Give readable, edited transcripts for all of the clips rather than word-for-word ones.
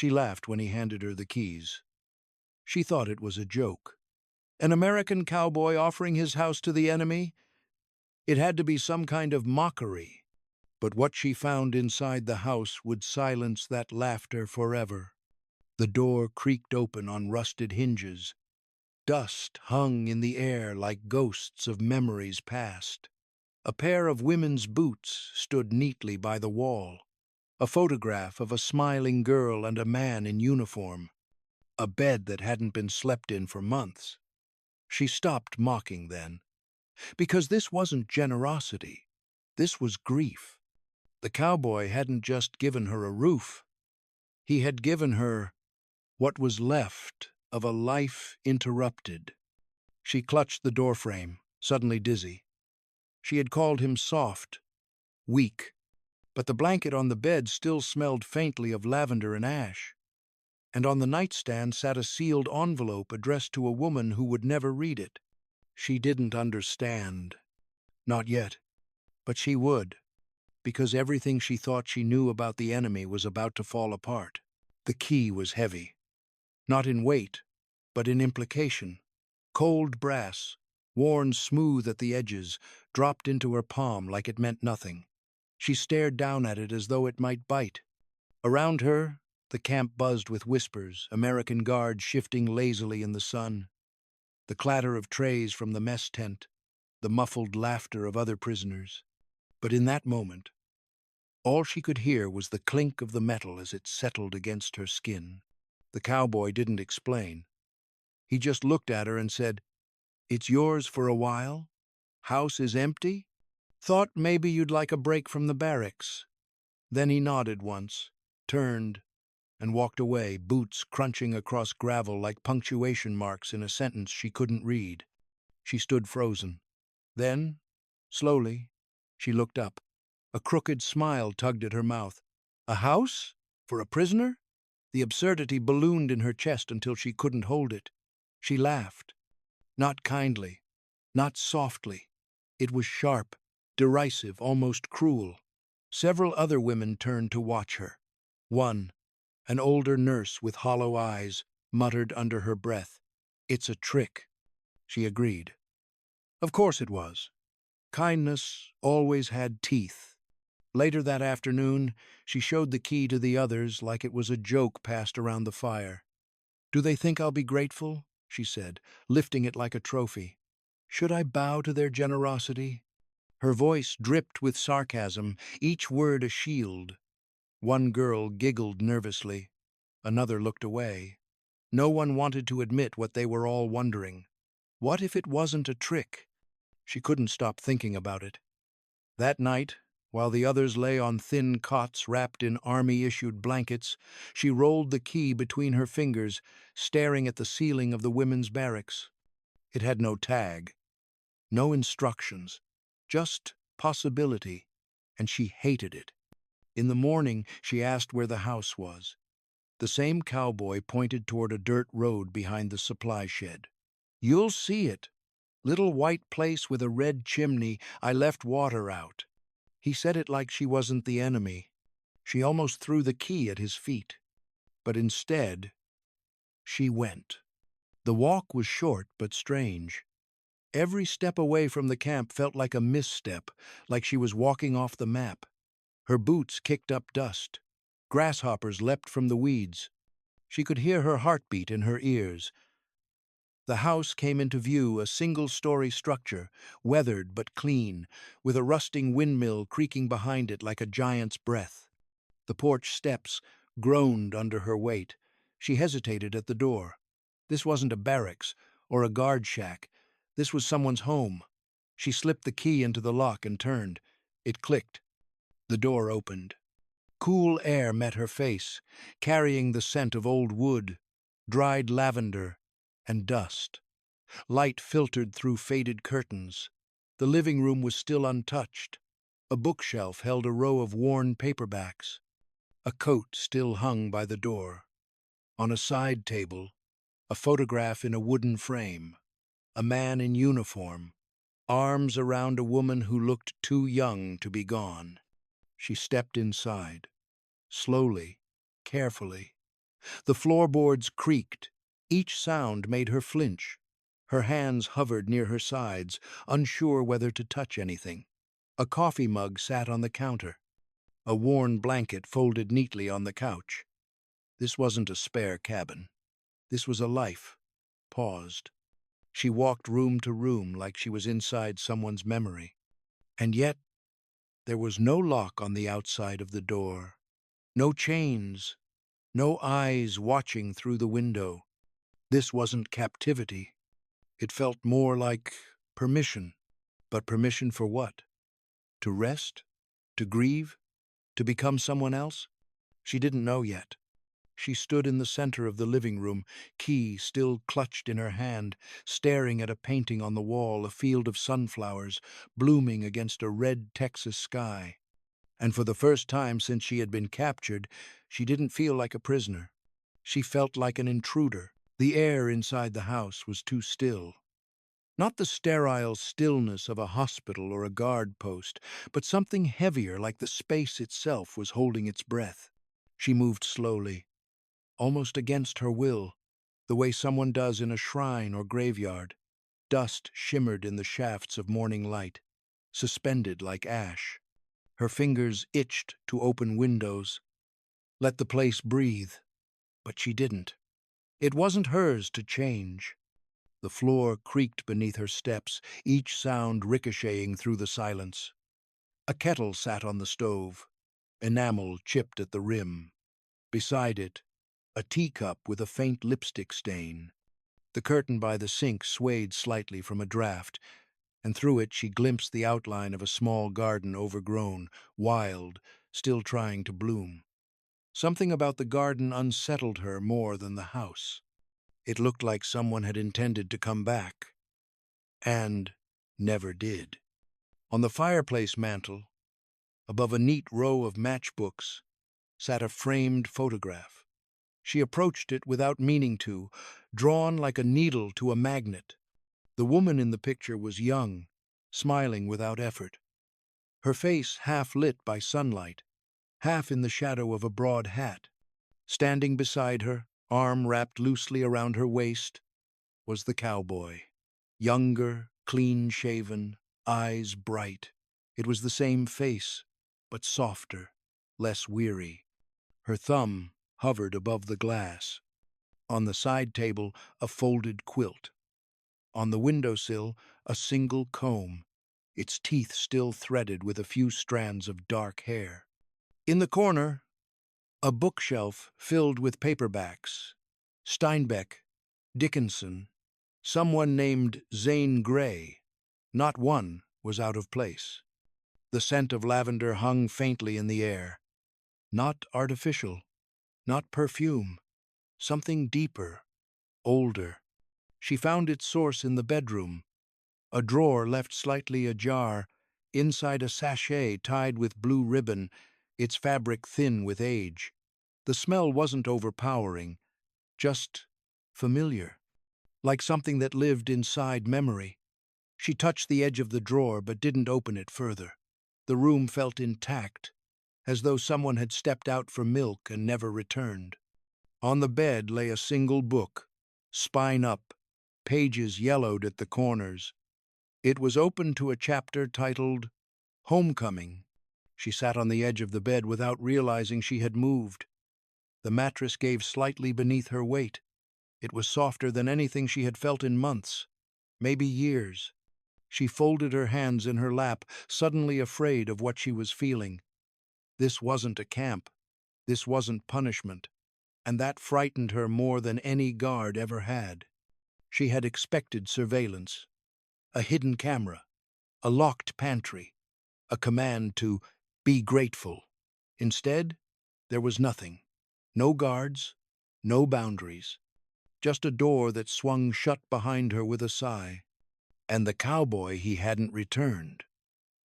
She laughed when he handed her the keys. She thought it was a joke. An American cowboy offering his house to the enemy? It had to be some kind of mockery. But what she found inside the house would silence that laughter forever. The door creaked open on rusted hinges. Dust hung in the air like ghosts of memories past. A pair of women's boots stood neatly by the wall. A photograph of a smiling girl and a man in uniform. A bed that hadn't been slept in for months. She stopped mocking then. Because this wasn't generosity. This was grief. The cowboy hadn't just given her a roof. He had given her what was left of a life interrupted. She clutched the doorframe, suddenly dizzy. She had called him soft, weak, but the blanket on the bed still smelled faintly of lavender and ash. And on the nightstand sat a sealed envelope addressed to a woman who would never read it. She didn't understand. Not yet. But she would, because everything she thought she knew about the enemy was about to fall apart. The key was heavy. Not in weight, but in implication. Cold brass, worn smooth at the edges, dropped into her palm like it meant nothing. She stared down at it as though it might bite. Around her, the camp buzzed with whispers, American guards shifting lazily in the sun. The clatter of trays from the mess tent, the muffled laughter of other prisoners. But in that moment, all she could hear was the clink of the metal as it settled against her skin. The cowboy didn't explain. He just looked at her and said, "It's yours for a while? House is empty? Thought maybe you'd like a break from the barracks." Then he nodded once, turned, and walked away, boots crunching across gravel like punctuation marks in a sentence she couldn't read. She stood frozen. Then, slowly, she looked up. A crooked smile tugged at her mouth. A house? For a prisoner? The absurdity ballooned in her chest until she couldn't hold it. She laughed. Not kindly, not softly. It was sharp, derisive, almost cruel. Several other women turned to watch her. One, an older nurse with hollow eyes, muttered under her breath, "It's a trick." She agreed. Of course it was. Kindness always had teeth. Later that afternoon, she showed the key to the others like it was a joke passed around the fire. "Do they think I'll be grateful?" she said, lifting it like a trophy. "Should I bow to their generosity?" Her voice dripped with sarcasm, each word a shield. One girl giggled nervously. Another looked away. No one wanted to admit what they were all wondering. What if it wasn't a trick? She couldn't stop thinking about it. That night, while the others lay on thin cots wrapped in army-issued blankets, she rolled the key between her fingers, staring at the ceiling of the women's barracks. It had no tag, no instructions, just possibility, and she hated it. In the morning, she asked where the house was. The same cowboy pointed toward a dirt road behind the supply shed. "You'll see it. Little white place with a red chimney. I left water out." He said it like she wasn't the enemy. She almost threw the key at his feet. But instead, she went. The walk was short but strange. Every step away from the camp felt like a misstep, like she was walking off the map. Her boots kicked up dust. Grasshoppers leapt from the weeds. She could hear her heartbeat in her ears. The house came into view, a single-story structure, weathered but clean, with a rusting windmill creaking behind it like a giant's breath. The porch steps groaned under her weight. She hesitated at the door. This wasn't a barracks or a guard shack. This was someone's home. She slipped the key into the lock and turned. It clicked. The door opened. Cool air met her face, carrying the scent of old wood, dried lavender, and dust. Light filtered through faded curtains. The living room was still untouched. A bookshelf held a row of worn paperbacks. A coat still hung by the door. On a side table, a photograph in a wooden frame. A man in uniform, arms around a woman who looked too young to be gone. She stepped inside, slowly, carefully. The floorboards creaked. Each sound made her flinch. Her hands hovered near her sides, unsure whether to touch anything. A coffee mug sat on the counter. A worn blanket folded neatly on the couch. This wasn't a spare cabin. This was a life. Paused. She walked room to room like she was inside someone's memory. And yet, there was no lock on the outside of the door. No chains. No eyes watching through the window. This wasn't captivity. It felt more like permission. But permission for what? To rest? To grieve? To become someone else? She didn't know yet. She stood in the center of the living room, key still clutched in her hand, staring at a painting on the wall, a field of sunflowers, blooming against a red Texas sky. And for the first time since she had been captured, she didn't feel like a prisoner. She felt like an intruder. The air inside the house was too still. Not the sterile stillness of a hospital or a guard post, but something heavier, like the space itself was holding its breath. She moved slowly, almost against her will, the way someone does in a shrine or graveyard. Dust shimmered in the shafts of morning light, suspended like ash. Her fingers itched to open windows, let the place breathe, but she didn't. It wasn't hers to change. The floor creaked beneath her steps, each sound ricocheting through the silence. A kettle sat on the stove, enamel chipped at the rim. Beside it, a teacup with a faint lipstick stain. The curtain by the sink swayed slightly from a draught, and through it she glimpsed the outline of a small garden overgrown, wild, still trying to bloom. Something about the garden unsettled her more than the house. It looked like someone had intended to come back, and never did. On the fireplace mantel, above a neat row of matchbooks, sat a framed photograph. She approached it without meaning to, drawn like a needle to a magnet. The woman in the picture was young, smiling without effort. Her face half lit by sunlight, half in the shadow of a broad hat. Standing beside her, arm wrapped loosely around her waist, was the cowboy. Younger, clean-shaven, eyes bright. It was the same face, but softer, less weary. Her thumb hovered above the glass. On the side table, a folded quilt. On the windowsill, a single comb, its teeth still threaded with a few strands of dark hair. In the corner, a bookshelf filled with paperbacks. Steinbeck, Dickinson, someone named Zane Grey. Not one was out of place. The scent of lavender hung faintly in the air. Not artificial, not perfume. Something deeper, older. She found its source in the bedroom. A drawer left slightly ajar, inside a sachet tied with blue ribbon, its fabric thin with age. The smell wasn't overpowering, just familiar, like something that lived inside memory. She touched the edge of the drawer but didn't open it further. The room felt intact, as though someone had stepped out for milk and never returned. On the bed lay a single book, spine up, pages yellowed at the corners. It was open to a chapter titled Homecoming. She sat on the edge of the bed without realizing she had moved. The mattress gave slightly beneath her weight. It was softer than anything she had felt in months, maybe years. She folded her hands in her lap, suddenly afraid of what she was feeling. This wasn't a camp. This wasn't punishment. And that frightened her more than any guard ever had. She had expected surveillance, a hidden camera, a locked pantry, a command to be grateful. Instead, there was nothing. No guards, no boundaries. Just a door that swung shut behind her with a sigh. And the cowboy he hadn't returned.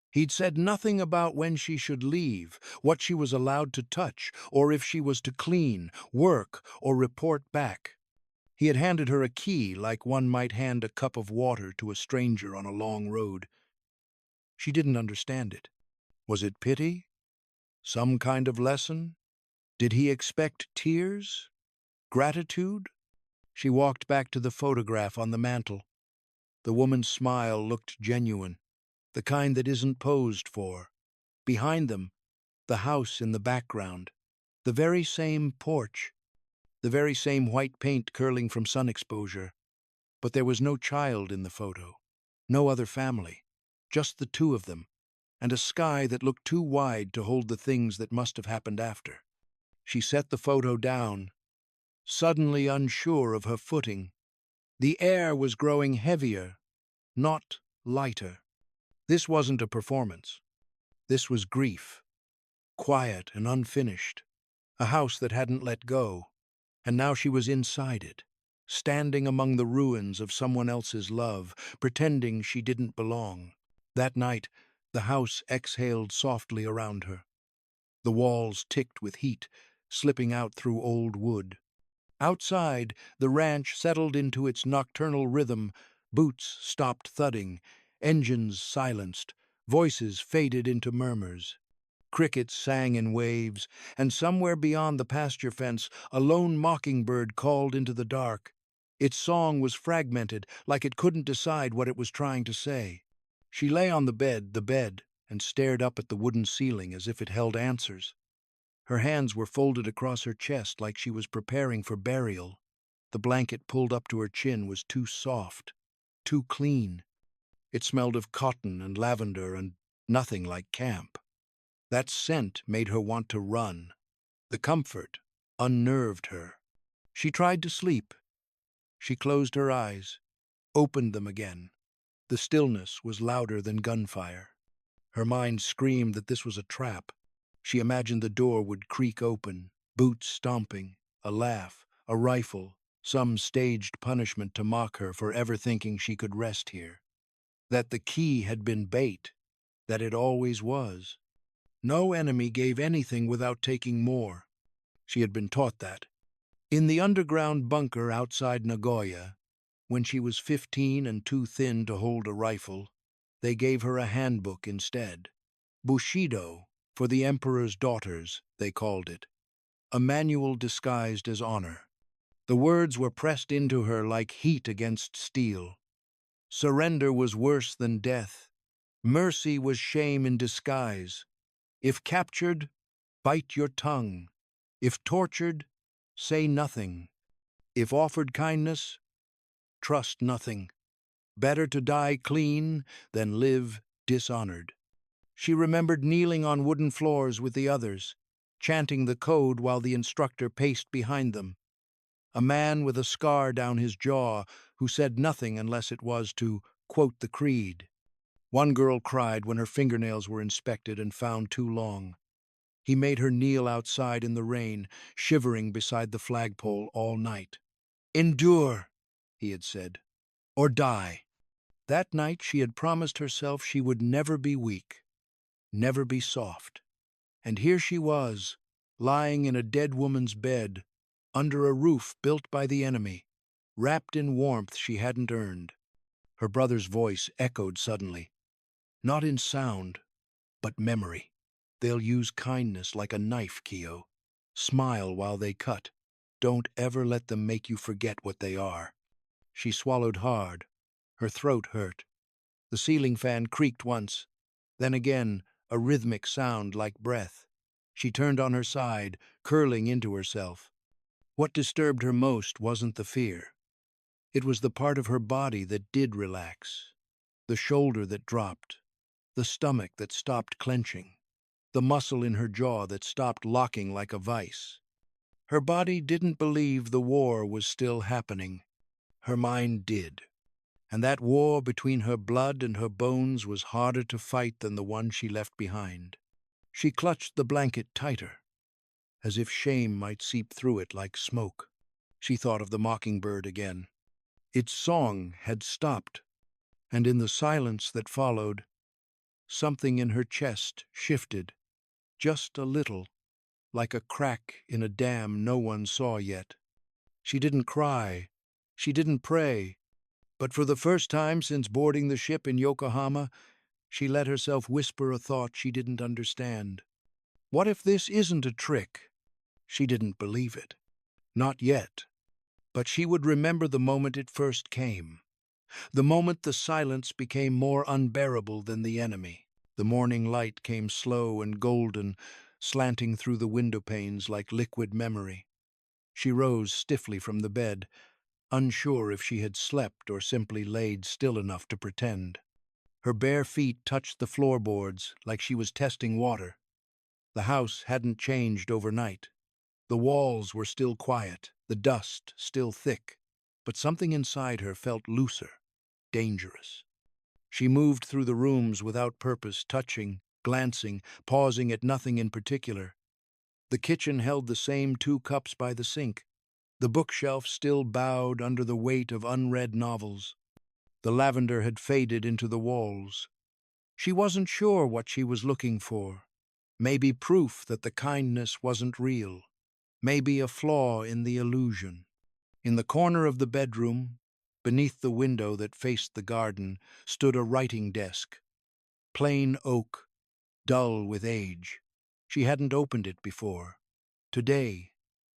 He'd said nothing about when she should leave, what she was allowed to touch, or if she was to clean, work, or report back. He had handed her a key like one might hand a cup of water to a stranger on a long road. She didn't understand it. Was it pity? Some kind of lesson? Did he expect tears? Gratitude? She walked back to the photograph on the mantel. The woman's smile looked genuine, the kind that isn't posed for. Behind them, the house in the background, the very same porch, the very same white paint curling from sun exposure. But there was no child in the photo, no other family, just the two of them, and a sky that looked too wide to hold the things that must have happened after. She set the photo down, suddenly unsure of her footing. The air was growing heavier, not lighter. This wasn't a performance. This was grief, quiet and unfinished, a house that hadn't let go, and now she was inside it, standing among the ruins of someone else's love, pretending she didn't belong. That night, the house exhaled softly around her. The walls ticked with heat, slipping out through old wood. Outside, the ranch settled into its nocturnal rhythm. Boots stopped thudding, engines silenced, voices faded into murmurs. Crickets sang in waves, and somewhere beyond the pasture fence, a lone mockingbird called into the dark. Its song was fragmented, like it couldn't decide what it was trying to say. She lay on the bed, and stared up at the wooden ceiling as if it held answers. Her hands were folded across her chest like she was preparing for burial. The blanket pulled up to her chin was too soft, too clean. It smelled of cotton and lavender and nothing like camp. That scent made her want to run. The comfort unnerved her. She tried to sleep. She closed her eyes, opened them again. The stillness was louder than gunfire. Her mind screamed that this was a trap. She imagined the door would creak open, boots stomping, a laugh, a rifle, some staged punishment to mock her for ever thinking she could rest here. That the key had been bait, that it always was. No enemy gave anything without taking more. She had been taught that. In the underground bunker outside Nagoya, when she was 15 and too thin to hold a rifle, they gave her a handbook instead. Bushido, for the emperor's daughters, they called it. A manual disguised as honor. The words were pressed into her like heat against steel. Surrender was worse than death. Mercy was shame in disguise. If captured, bite your tongue. If tortured, say nothing. If offered kindness, trust nothing. Better to die clean than live dishonored. She remembered kneeling on wooden floors with the others, chanting the code while the instructor paced behind them. A man with a scar down his jaw who said nothing unless it was to quote the creed. One girl cried when her fingernails were inspected and found too long. He made her kneel outside in the rain, shivering beside the flagpole all night. "Endure," he had said, "or die." That night she had promised herself she would never be weak, never be soft. And here she was, lying in a dead woman's bed, under a roof built by the enemy, wrapped in warmth she hadn't earned. Her brother's voice echoed suddenly. Not in sound, but memory. They'll use kindness like a knife, Kyo. Smile while they cut. Don't ever let them make you forget what they are. She swallowed hard. Her throat hurt. The ceiling fan creaked once. Then again, a rhythmic sound like breath. She turned on her side, curling into herself. What disturbed her most wasn't the fear. It was the part of her body that did relax. The shoulder that dropped. The stomach that stopped clenching. The muscle in her jaw that stopped locking like a vice. Her body didn't believe the war was still happening. Her mind did. And that war between her blood and her bones was harder to fight than the one she left behind. She clutched the blanket tighter, as if shame might seep through it like smoke. She thought of the mockingbird again. Its song had stopped, and in the silence that followed, something in her chest shifted, just a little, like a crack in a dam no one saw yet. She didn't cry, she didn't pray, but for the first time since boarding the ship in Yokohama, she let herself whisper a thought she didn't understand. What if this isn't a trick? She didn't believe it. Not yet, but she would remember the moment it first came, the moment the silence became more unbearable than the enemy. The morning light came slow and golden, slanting through the window panes like liquid memory. She rose stiffly from the bed, unsure if she had slept or simply laid still enough to pretend. Her bare feet touched the floorboards like she was testing water. The house hadn't changed overnight. The walls were still quiet, the dust still thick, but something inside her felt looser, dangerous. She moved through the rooms without purpose, touching, glancing, pausing at nothing in particular. The kitchen held the same 2 cups by the sink. The bookshelf still bowed under the weight of unread novels. The lavender had faded into the walls. She wasn't sure what she was looking for. Maybe proof that the kindness wasn't real. Maybe a flaw in the illusion. In the corner of the bedroom, beneath the window that faced the garden, stood a writing desk. Plain oak, dull with age. She hadn't opened it before. Today,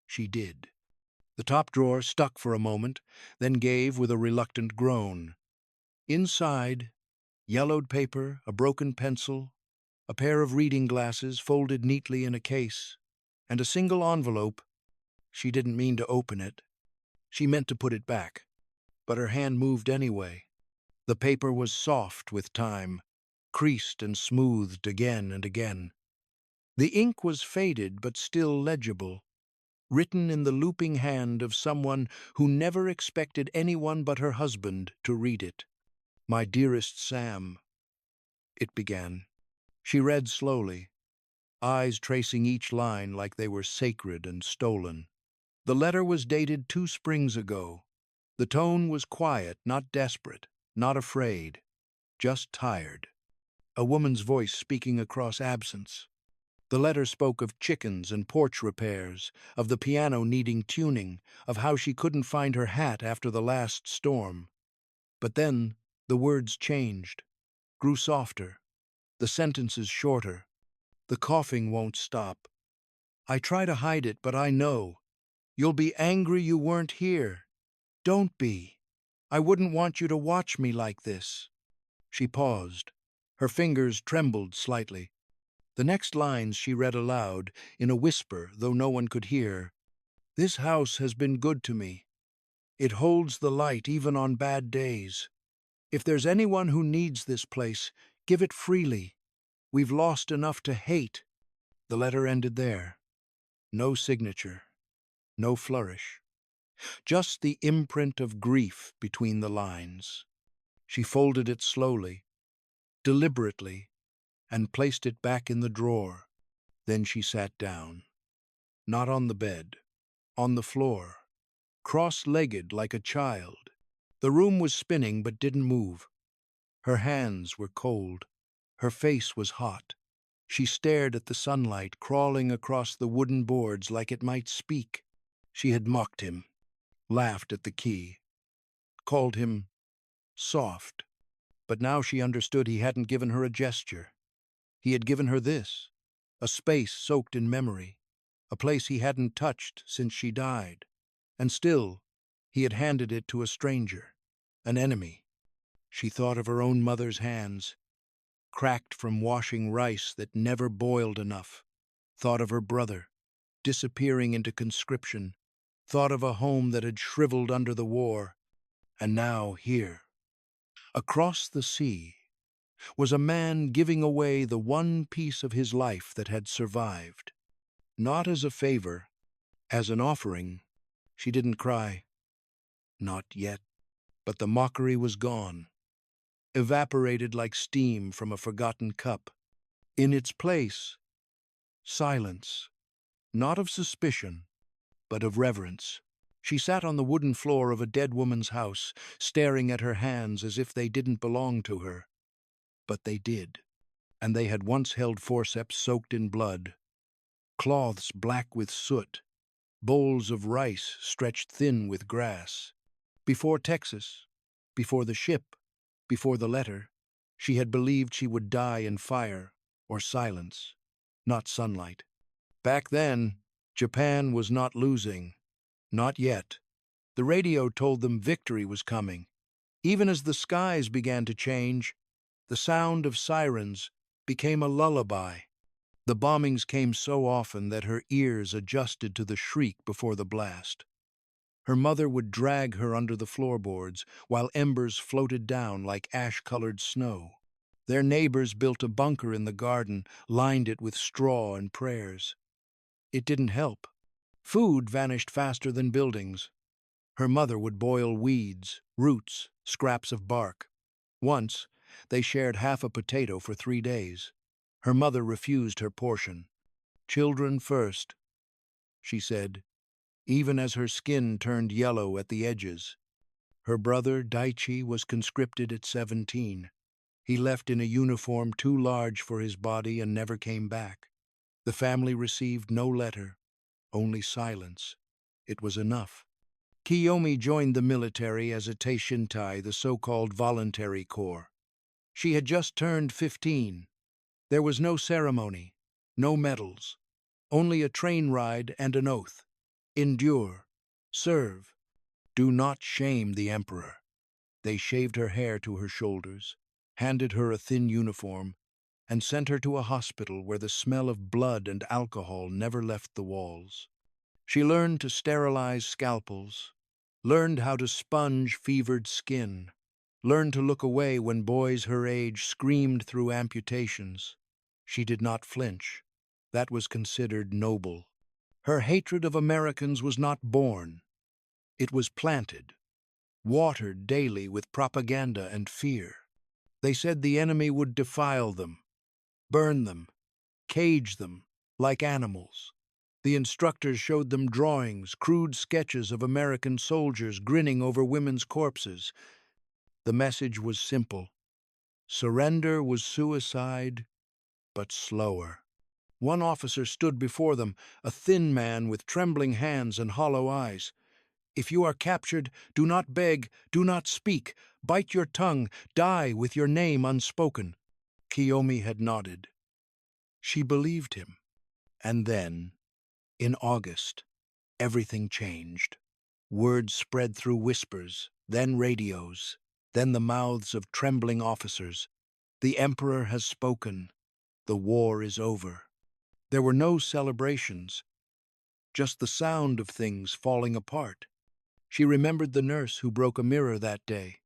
she did. The top drawer stuck for a moment, then gave with a reluctant groan. Inside, yellowed paper, a broken pencil, a pair of reading glasses folded neatly in a case, and a single envelope. She didn't mean to open it. She meant to put it back, but her hand moved anyway. The paper was soft with time, creased and smoothed again and again. The ink was faded but still legible, written in the looping hand of someone who never expected anyone but her husband to read it. "My dearest Sam," it began. She read slowly, eyes tracing each line like they were sacred and stolen. The letter was dated 2 springs ago. The tone was quiet, not desperate, not afraid, just tired. A woman's voice speaking across absence. The letter spoke of chickens and porch repairs, of the piano needing tuning, of how she couldn't find her hat after the last storm. But then the words changed, grew softer, the sentences shorter. "The coughing won't stop. I try to hide it, but I know. You'll be angry you weren't here. Don't be. I wouldn't want you to watch me like this." She paused. Her fingers trembled slightly. The next lines she read aloud, in a whisper, though no one could hear. "This house has been good to me. It holds the light even on bad days. If there's anyone who needs this place, give it freely. We've lost enough to hate." The letter ended there. No signature, no flourish. Just the imprint of grief between the lines. She folded it slowly, deliberately, and placed it back in the drawer. Then she sat down. Not on the bed, on the floor, cross-legged like a child. The room was spinning but didn't move. Her hands were cold. Her face was hot. She stared at the sunlight crawling across the wooden boards like it might speak. She had mocked him, laughed at the key, called him soft. But now she understood he hadn't given her a gesture. He had given her this, a space soaked in memory, a place he hadn't touched since she died. And still, he had handed it to a stranger, an enemy. She thought of her own mother's hands, cracked from washing rice that never boiled enough. Thought of her brother, disappearing into conscription. Thought of a home that had shriveled under the war. And now here, across the sea, was a man giving away the one piece of his life that had survived. Not as a favor, as an offering. She didn't cry. Not yet. But the mockery was gone, evaporated like steam from a forgotten cup. In its place, silence, not of suspicion, but of reverence. She sat on the wooden floor of a dead woman's house, staring at her hands as if they didn't belong to her. But they did, and they had once held forceps soaked in blood, cloths black with soot, bowls of rice stretched thin with grass. Before Texas, before the ship, before the letter, she had believed she would die in fire or silence, not sunlight. Back then, Japan was not losing. Not yet. The radio told them victory was coming. Even as the skies began to change, the sound of sirens became a lullaby. The bombings came so often that her ears adjusted to the shriek before the blast. Her mother would drag her under the floorboards while embers floated down like ash-colored snow. Their neighbors built a bunker in the garden, lined it with straw and prayers. It didn't help. Food vanished faster than buildings. Her mother would boil weeds, roots, scraps of bark. Once, they shared half a potato for 3 days. Her mother refused her portion. "Children first," she said, even as her skin turned yellow at the edges. Her brother, Daichi, was conscripted at 17. He left in a uniform too large for his body and never came back. The family received no letter, only silence. It was enough. Kiyomi joined the military as a Teishintai, the so-called voluntary corps. She had just turned 15. There was no ceremony, no medals, only a train ride and an oath. Endure. Serve. Do not shame the emperor. They shaved her hair to her shoulders, handed her a thin uniform, and sent her to a hospital where the smell of blood and alcohol never left the walls. She learned to sterilize scalpels, learned how to sponge fevered skin, learned to look away when boys her age screamed through amputations. She did not flinch. That was considered noble. Her hatred of Americans was not born. It was planted, watered daily with propaganda and fear. They said the enemy would defile them, burn them, cage them like animals. The instructors showed them drawings, crude sketches of American soldiers grinning over women's corpses. The message was simple. Surrender was suicide, but slower. One officer stood before them, a thin man with trembling hands and hollow eyes. "If you are captured, do not beg, do not speak. Bite your tongue, die with your name unspoken." Kiyomi had nodded. She believed him. And then, in August, everything changed. Words spread through whispers, then radios, then the mouths of trembling officers. "The emperor has spoken. The war is over." There were no celebrations, just the sound of things falling apart. She remembered the nurse who broke a mirror that day.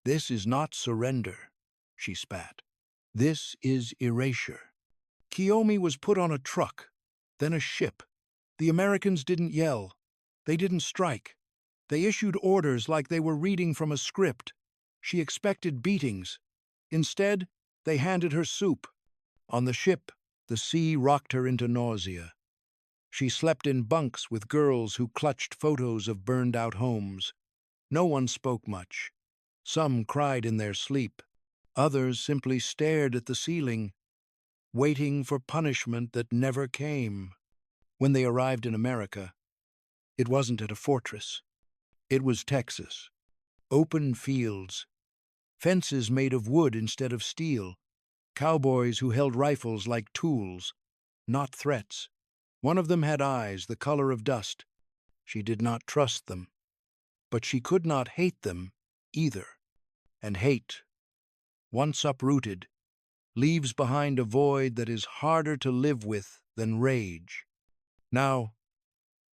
"This is not surrender," she spat. "This is erasure." Kiyomi was put on a truck, then a ship. The Americans didn't yell. They didn't strike. They issued orders like they were reading from a script. She expected beatings. Instead, they handed her soup. On the ship, the sea rocked her into nausea. She slept in bunks with girls who clutched photos of burned-out homes. No one spoke much. Some cried in their sleep. Others simply stared at the ceiling, waiting for punishment that never came. When they arrived in America, it wasn't at a fortress. It was Texas. Open fields, fences made of wood instead of steel, cowboys who held rifles like tools, not threats. One of them had eyes the color of dust. She did not trust them, but she could not hate them either. And hate, once uprooted, leaves behind a void that is harder to live with than rage. Now,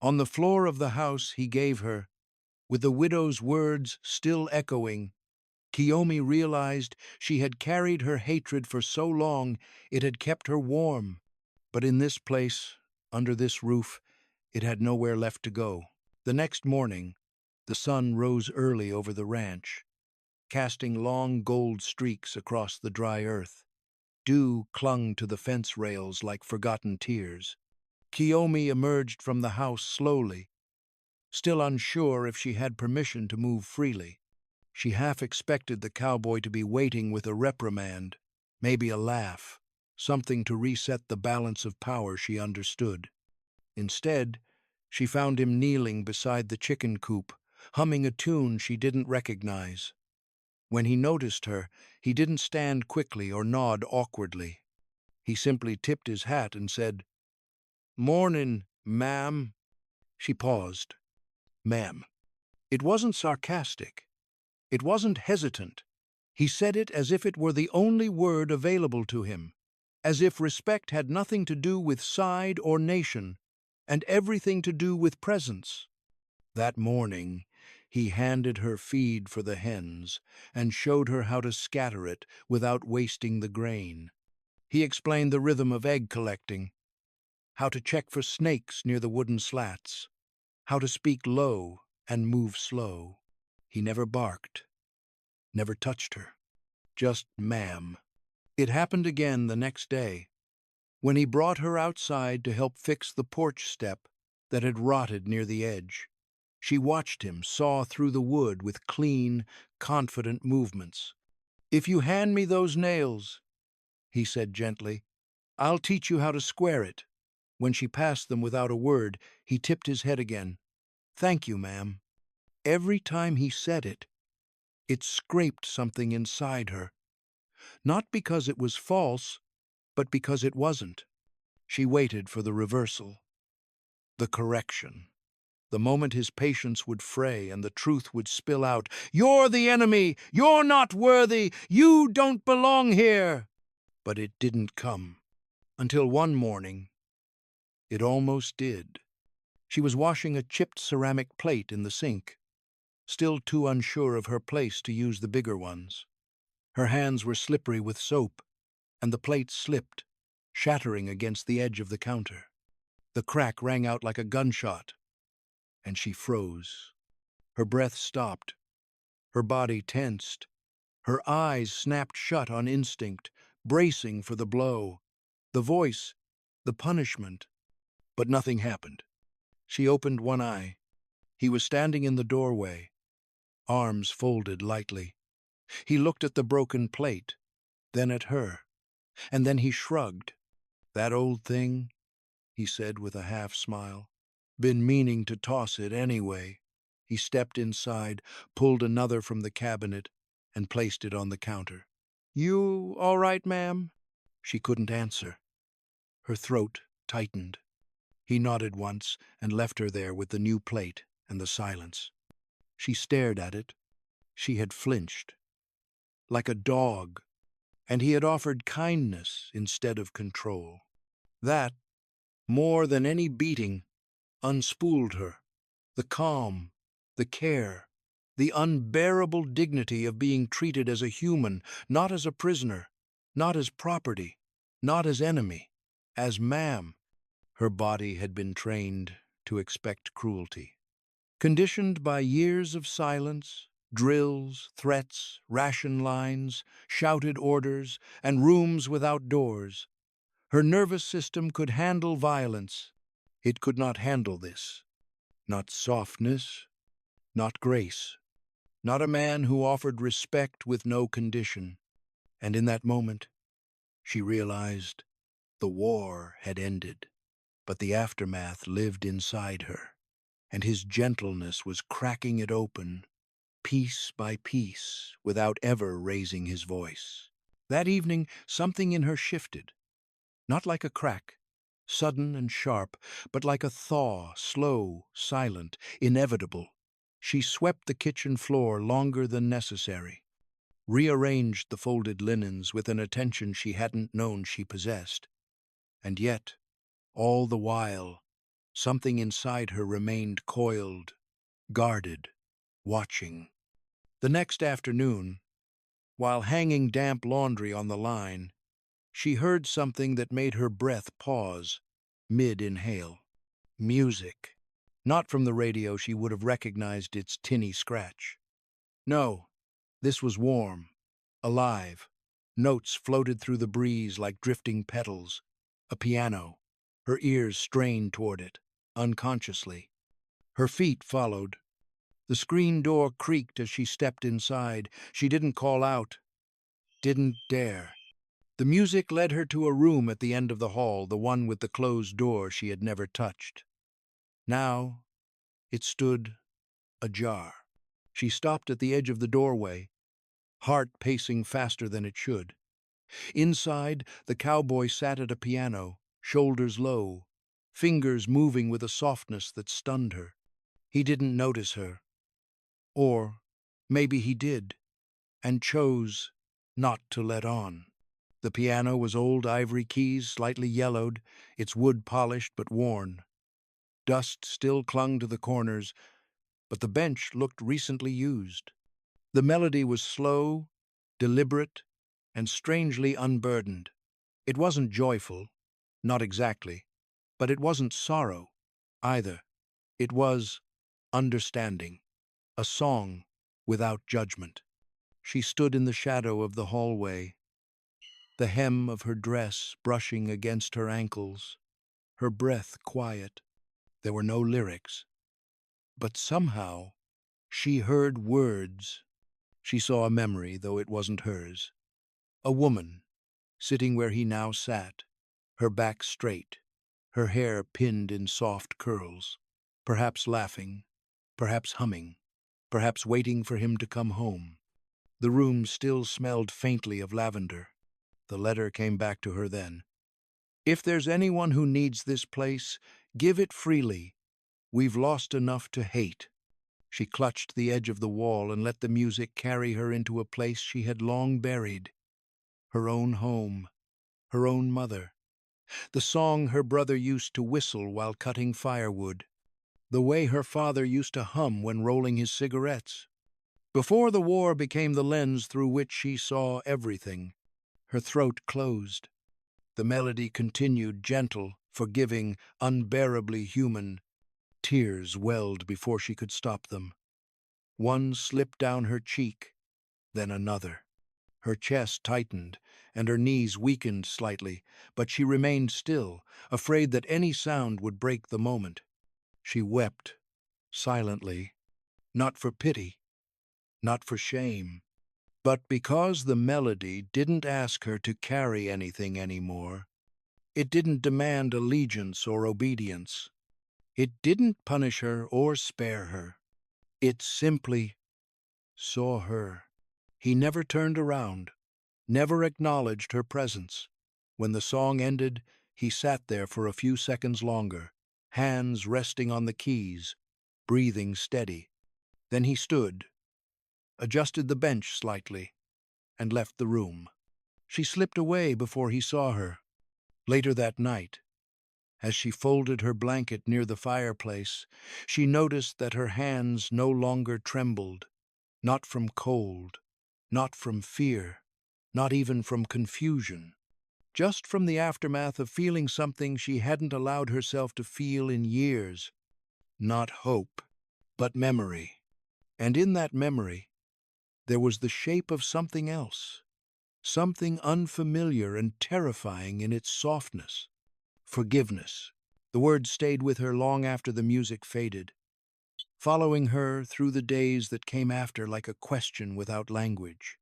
on the floor of the house he gave her, with the widow's words still echoing, Kiyomi realized she had carried her hatred for so long it had kept her warm. But in this place, under this roof, it had nowhere left to go. The next morning, the sun rose early over the ranch, casting long gold streaks across the dry earth. Dew clung to the fence rails like forgotten tears. Kiyomi emerged from the house slowly, still unsure if she had permission to move freely. She half expected the cowboy to be waiting with a reprimand, maybe a laugh, something to reset the balance of power she understood. Instead, she found him kneeling beside the chicken coop, humming a tune she didn't recognize. When he noticed her, he didn't stand quickly or nod awkwardly. He simply tipped his hat and said, "Mornin', ma'am." She paused. Ma'am. It wasn't sarcastic. It wasn't hesitant. He said it as if it were the only word available to him, as if respect had nothing to do with side or nation, and everything to do with presence. That morning, he handed her feed for the hens and showed her how to scatter it without wasting the grain. He explained the rhythm of egg collecting, how to check for snakes near the wooden slats, how to speak low and move slow. He never barked, never touched her, just ma'am. It happened again the next day, when he brought her outside to help fix the porch step that had rotted near the edge. She watched him saw through the wood with clean, confident movements. "If you hand me those nails," he said gently, "I'll teach you how to square it." When she passed them without a word, he tipped his head again. "Thank you, ma'am." Every time he said it, it scraped something inside her. Not because it was false, but because it wasn't. She waited for the reversal, the correction. The moment his patience would fray and the truth would spill out, "You're the enemy! You're not worthy! You don't belong here!" But it didn't come. Until one morning, it almost did. She was washing a chipped ceramic plate in the sink, still too unsure of her place to use the bigger ones. Her hands were slippery with soap, and the plate slipped, shattering against the edge of the counter. The crack rang out like a gunshot, and she froze. Her breath stopped. Her body tensed. Her eyes snapped shut on instinct, bracing for the blow, the voice, the punishment. But nothing happened. She opened one eye. He was standing in the doorway, arms folded lightly. He looked at the broken plate, then at her, and then he shrugged. "That old thing," he said with a half-smile. "Been meaning to toss it anyway." He stepped inside, pulled another from the cabinet, and placed it on the counter. "You all right, ma'am?" She couldn't answer. Her throat tightened. He nodded once and left her there with the new plate and the silence. She stared at it. She had flinched, like a dog, and he had offered kindness instead of control. That, more than any beating, unspooled her. The calm, the care, the unbearable dignity of being treated as a human, not as a prisoner, not as property, not as enemy, as ma'am. Her body had been trained to expect cruelty. Conditioned by years of silence, drills, threats, ration lines, shouted orders, and rooms without doors, her nervous system could handle violence. It could not handle this. Not softness, not grace, not a man who offered respect with no condition. And in that moment, she realized the war had ended, but the aftermath lived inside her, and his gentleness was cracking it open, piece by piece, without ever raising his voice. That evening, something in her shifted, not like a crack, sudden and sharp, but like a thaw, slow, silent, inevitable. She swept the kitchen floor longer than necessary, rearranged the folded linens with an attention she hadn't known she possessed. And yet, all the while, something inside her remained coiled, guarded, watching. The next afternoon, while hanging damp laundry on the line, she heard something that made her breath pause, mid-inhale. Music. Not from the radio, she would have recognized its tinny scratch. No, this was warm, alive. Notes floated through the breeze like drifting petals. A piano. Her ears strained toward it, unconsciously. Her feet followed. The screen door creaked as she stepped inside. She didn't call out, didn't dare. The music led her to a room at the end of the hall, the one with the closed door she had never touched. Now, it stood ajar. She stopped at the edge of the doorway, heart pacing faster than it should. Inside, the cowboy sat at a piano, shoulders low, fingers moving with a softness that stunned her. He didn't notice her. Or maybe he did, and chose not to let on. The piano was old ivory keys, slightly yellowed, its wood polished but worn. Dust still clung to the corners, but the bench looked recently used. The melody was slow, deliberate, and strangely unburdened. It wasn't joyful, not exactly, but it wasn't sorrow either. It was understanding, a song without judgment. She stood in the shadow of the hallway, the hem of her dress brushing against her ankles, her breath quiet. There were no lyrics, but somehow she heard words. She saw a memory, though it wasn't hers. A woman, sitting where he now sat, her back straight, her hair pinned in soft curls, perhaps laughing, perhaps humming, perhaps waiting for him to come home. The room still smelled faintly of lavender. The letter came back to her then. If there's anyone who needs this place, give it freely. We've lost enough to hate. She clutched the edge of the wall and let the music carry her into a place she had long buried. Her own home, her own mother, the song her brother used to whistle while cutting firewood, the way her father used to hum when rolling his cigarettes. Before the war became the lens through which she saw everything, her throat closed. The melody continued, gentle, forgiving, unbearably human. Tears welled before she could stop them. One slipped down her cheek, then another. Her chest tightened, and her knees weakened slightly, but she remained still, afraid that any sound would break the moment. She wept, silently, not for pity, not for shame, but because the melody didn't ask her to carry anything anymore. It didn't demand allegiance or obedience. It didn't punish her or spare her. It simply saw her. He never turned around, never acknowledged her presence. When the song ended, he sat there for a few seconds longer, hands resting on the keys, breathing steady. Then he stood, adjusted the bench slightly, and left the room. She slipped away before he saw her. Later that night, as she folded her blanket near the fireplace, she noticed that her hands no longer trembled, not from cold, not from fear, not even from confusion, just from the aftermath of feeling something she hadn't allowed herself to feel in years. Not hope, but memory. And in that memory, there was the shape of something else, something unfamiliar and terrifying in its softness. Forgiveness. The word stayed with her long after the music faded, following her through the days that came after like a question without language.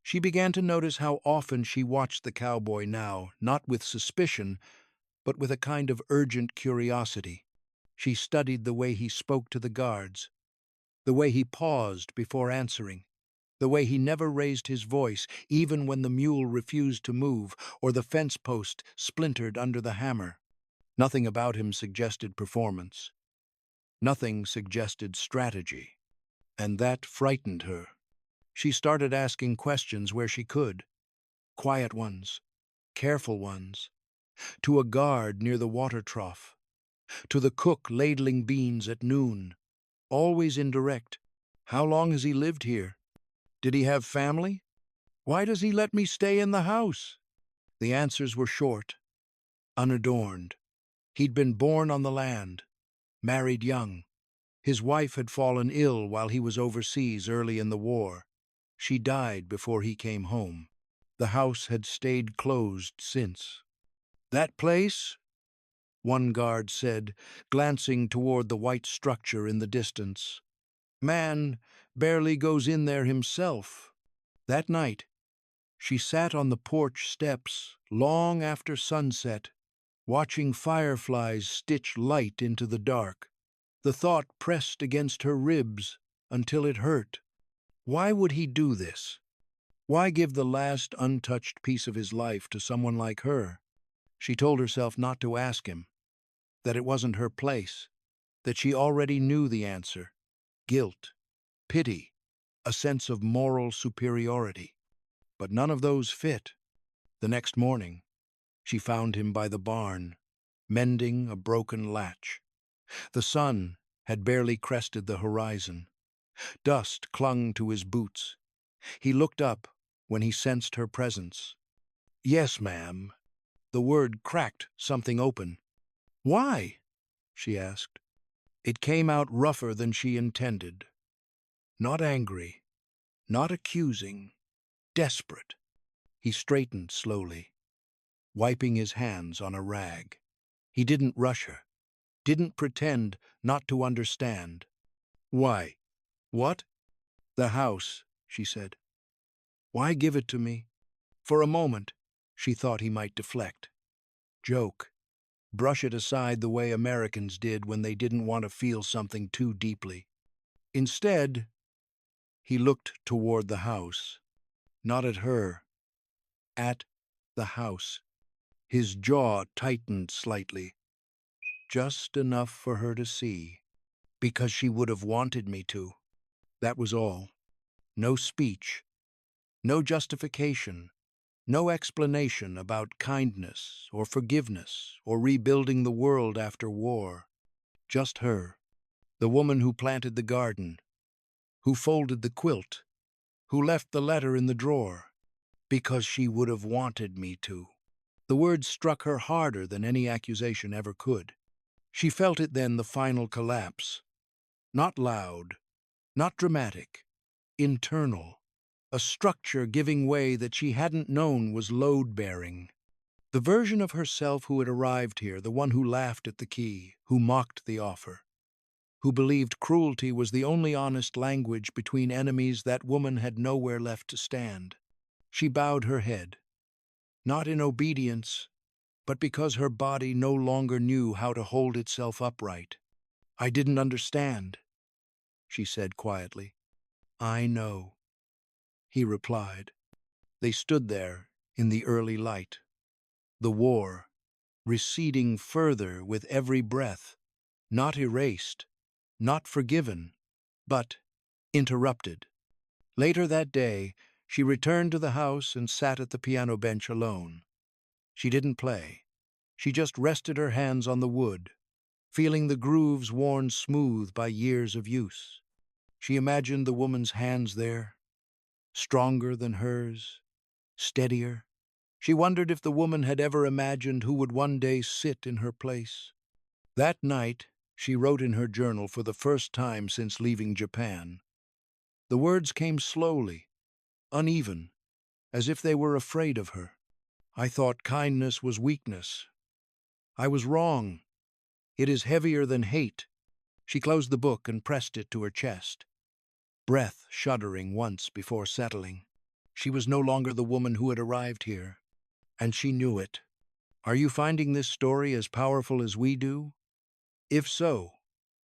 She began to notice how often she watched the cowboy now, not with suspicion, but with a kind of urgent curiosity. She studied the way he spoke to the guards, the way he paused before answering, the way he never raised his voice, even when the mule refused to move or the fence post splintered under the hammer. Nothing about him suggested performance. Nothing suggested strategy. And that frightened her. She started asking questions where she could. Quiet ones, careful ones. To a guard near the water trough. To the cook ladling beans at noon. Always indirect. How long has he lived here? Did he have family? Why does he let me stay in the house? The answers were short, unadorned. He'd been born on the land, married young. His wife had fallen ill while he was overseas early in the war. She died before he came home. The house had stayed closed since. That place? One guard said, glancing toward the white structure in the distance. Man barely goes in there himself. That night, she sat on the porch steps long after sunset, watching fireflies stitch light into the dark. The thought pressed against her ribs until it hurt. Why would he do this? Why give the last untouched piece of his life to someone like her? She told herself not to ask him, that it wasn't her place. that she already knew the answer: guilt, pity, a sense of moral superiority. But none of those fit. The next morning, she found him by the barn, mending a broken latch. The sun had barely crested the horizon. Dust clung to his boots. He looked up when he sensed her presence. "Yes, ma'am." The word cracked something open. "Why?" she asked. It came out rougher than she intended. Not angry, not accusing, desperate. He straightened slowly, wiping his hands on a rag. He didn't rush her, didn't pretend not to understand. "Why? What?" "The house," she said. "Why give it to me?" For a moment, she thought he might deflect. Joke. Brush it aside the way Americans did when they didn't want to feel something too deeply. Instead, he looked toward the house. Not at her. At the house. His jaw tightened slightly, just enough for her to see. "Because she would have wanted me to." That was all. No speech, no justification, no explanation about kindness or forgiveness or rebuilding the world after war. Just her, the woman who planted the garden, who folded the quilt, who left the letter in the drawer. "Because she would have wanted me to." The words struck her harder than any accusation ever could. She felt it then, the final collapse. Not loud, not dramatic, internal. A structure giving way that she hadn't known was load-bearing. The version of herself who had arrived here, the one who laughed at the key, who mocked the offer, who believed cruelty was the only honest language between enemies, that woman had nowhere left to stand. She bowed her head, not in obedience, but because her body no longer knew how to hold itself upright. "I didn't understand," she said quietly. "I know," he replied. They stood there in the early light. The war, receding further with every breath, not erased, not forgiven, but interrupted. Later that day, she returned to the house and sat at the piano bench alone. She didn't play. She just rested her hands on the wood, feeling the grooves worn smooth by years of use. She imagined the woman's hands there, stronger than hers, steadier. She wondered if the woman had ever imagined who would one day sit in her place. That night, she wrote in her journal for the first time since leaving Japan. The words came slowly, uneven, as if they were afraid of her. "I thought kindness was weakness. I was wrong. It is heavier than hate." She closed the book and pressed it to her chest, breath shuddering once before settling. She was no longer the woman who had arrived here, and she knew it. Are you finding this story as powerful as we do? If so,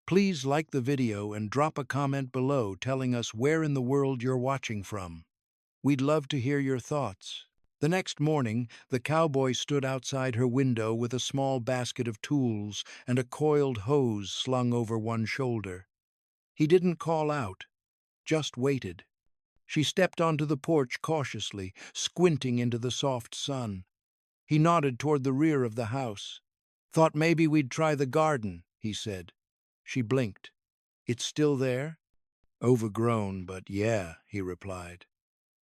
please like the video and drop a comment below telling us where in the world you're watching from. We'd love to hear your thoughts. The next morning, the cowboy stood outside her window with a small basket of tools and a coiled hose slung over one shoulder. He didn't call out, just waited. She stepped onto the porch cautiously, squinting into the soft sun. He nodded toward the rear of the house. "Thought maybe we'd try the garden," he said. She blinked. "It's still there?" "Overgrown, but yeah," he replied.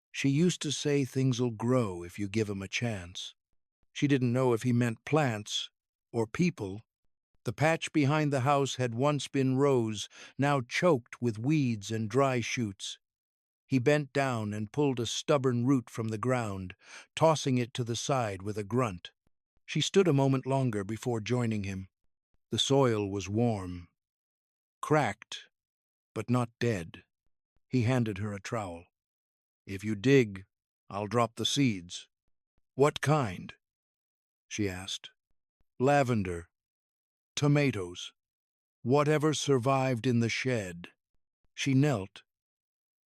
She used to say things'll grow if you give 'em a chance. She didn't know if he meant plants or people. The patch behind the house had once been rose, now choked with weeds and dry shoots. He bent down and pulled a stubborn root from the ground, tossing it to the side with a grunt. She stood a moment longer before joining him. The soil was warm, cracked, but not dead. He handed her a trowel. "If you dig, I'll drop the seeds." "What kind?" she asked. "Lavender, tomatoes, whatever survived in the shed." She knelt,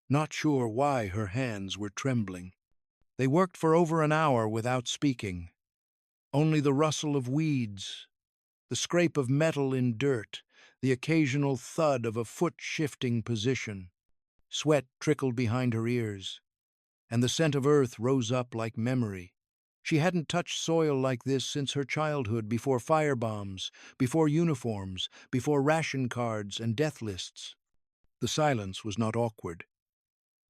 not sure why her hands were trembling. They worked for over an hour without speaking. Only the rustle of weeds, the scrape of metal in dirt, the occasional thud of a foot shifting position. Sweat trickled behind her ears, and the scent of earth rose up like memory. She hadn't touched soil like this since her childhood, before firebombs, before uniforms, before ration cards and death lists. The silence was not awkward.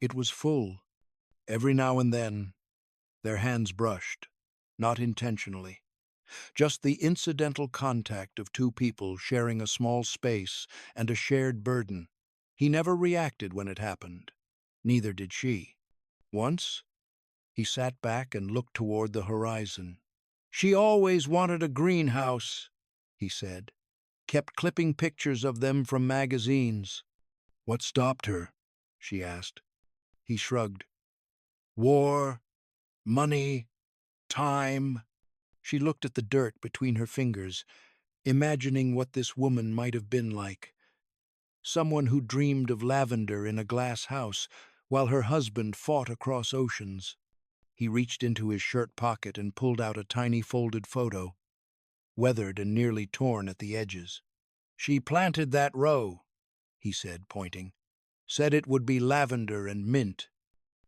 It was full. Every now and then, their hands brushed, not intentionally. Just the incidental contact of two people sharing a small space and a shared burden. He never reacted when it happened. Neither did she. Once, he sat back and looked toward the horizon. "She always wanted a greenhouse," he said. "Kept clipping pictures of them from magazines." "What stopped her?" she asked. He shrugged. "War, money, time." She looked at the dirt between her fingers, imagining what this woman might have been like. Someone who dreamed of lavender in a glass house while her husband fought across oceans. He reached into his shirt pocket and pulled out a tiny folded photo, weathered and nearly torn at the edges. "She planted that row," he said, pointing. "Said it would be lavender and mint."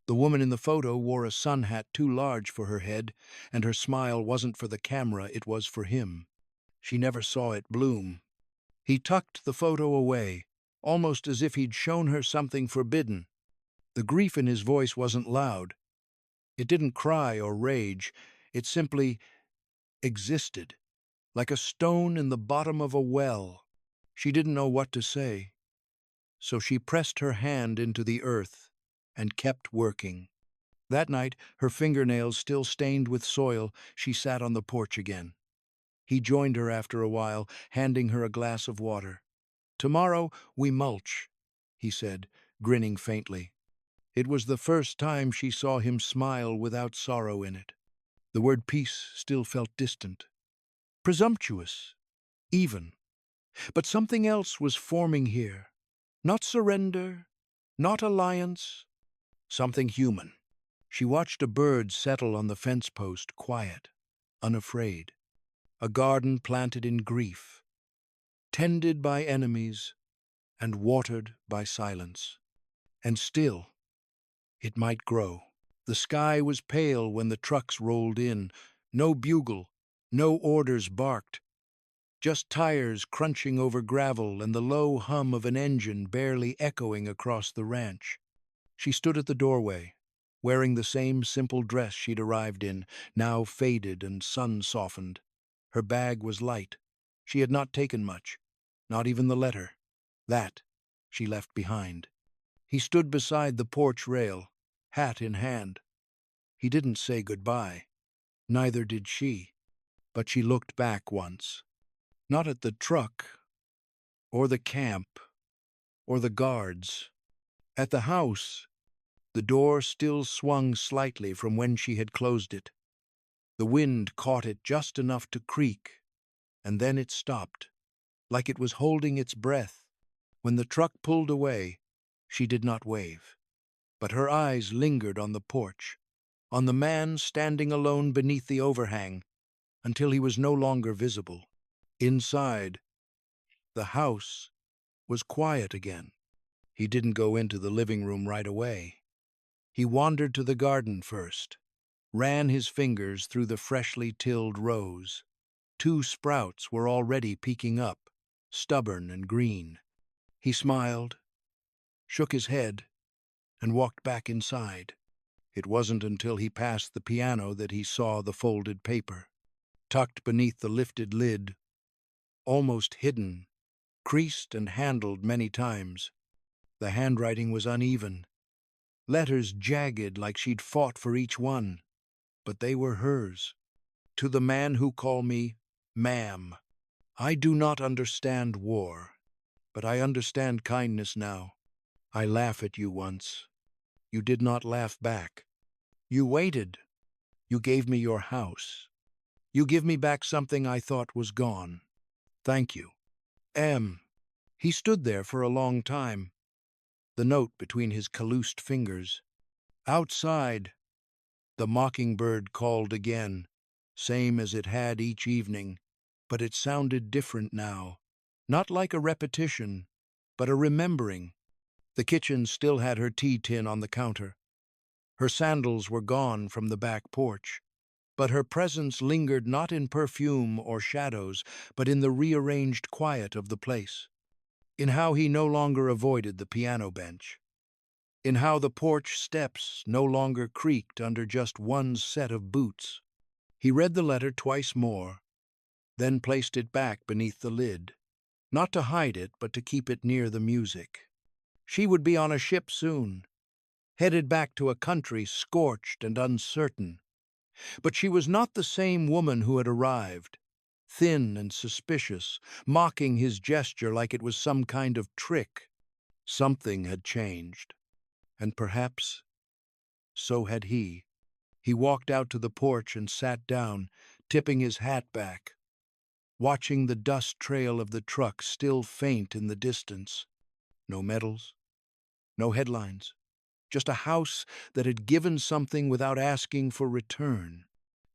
The woman in the photo wore a sun hat too large for her head, and her smile wasn't for the camera, it was for him. She never saw it bloom. He tucked the photo away, almost as if he'd shown her something forbidden. The grief in his voice wasn't loud. It didn't cry or rage. It simply existed, like a stone in the bottom of a well. She didn't know what to say, so she pressed her hand into the earth and kept working. That night, her fingernails still stained with soil, she sat on the porch again. He joined her after a while, handing her a glass of water. "Tomorrow we mulch," he said, grinning faintly. It was the first time she saw him smile without sorrow in it. The word peace still felt distant, presumptuous, even. But something else was forming here. Not surrender, not alliance, something human. She watched a bird settle on the fence post, quiet, unafraid. A garden planted in grief, tended by enemies, and watered by silence. And still, it might grow. The sky was pale when the trucks rolled in. No bugle, no orders barked. Just tires crunching over gravel and the low hum of an engine barely echoing across the ranch. She stood at the doorway, wearing the same simple dress she'd arrived in, now faded and sun-softened. Her bag was light. She had not taken much, not even the letter. That she left behind. He stood beside the porch rail, hat in hand. He didn't say goodbye. Neither did she. But she looked back once. Not at the truck, or the camp, or the guards. At the house. The door still swung slightly from when she had closed it. The wind caught it just enough to creak, and then it stopped, like it was holding its breath. When the truck pulled away, she did not wave, but her eyes lingered on the porch, on the man standing alone beneath the overhang, until he was no longer visible. Inside, the house was quiet again. He didn't go into the living room right away. He wandered to the garden first, ran his fingers through the freshly tilled rows. 2 sprouts were already peeking up, stubborn and green. He smiled, shook his head, and walked back inside. It wasn't until he passed the piano that he saw the folded paper. Tucked beneath the lifted lid, almost hidden, creased and handled many times. The handwriting was uneven, letters jagged like she'd fought for each one. But they were hers. "To the man who call me ma'am. I do not understand war, but I understand kindness now. I laugh at you once. You did not laugh back. You waited. You gave me your house. You give me back something I thought was gone. Thank you. M." He stood there for a long time, the note between his calloused fingers. Outside, the mockingbird called again, same as it had each evening, but it sounded different now, Not like a repetition, but a remembering. The kitchen still had her tea tin on the counter. Her sandals were gone from the back porch, but her presence lingered not in perfume or shadows, but in the rearranged quiet of the place, in how he no longer avoided the piano bench, in how the porch steps no longer creaked under just one set of boots. He read the letter twice more, then placed it back beneath the lid, not to hide it, but to keep it near the music. She would be on a ship soon, headed back to a country scorched and uncertain. But she was not the same woman who had arrived, thin and suspicious, mocking his gesture like it was some kind of trick. Something had changed, and perhaps so had he. He walked out to the porch and sat down, tipping his hat back, watching the dust trail of the truck still faint in the distance. No medals, no headlines, just a house that had given something without asking for return,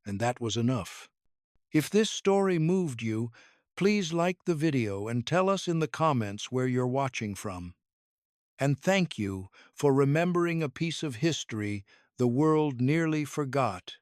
and that was enough. If this story moved you, please like the video and tell us in the comments where you're watching from. And thank you for remembering a piece of history the world nearly forgot.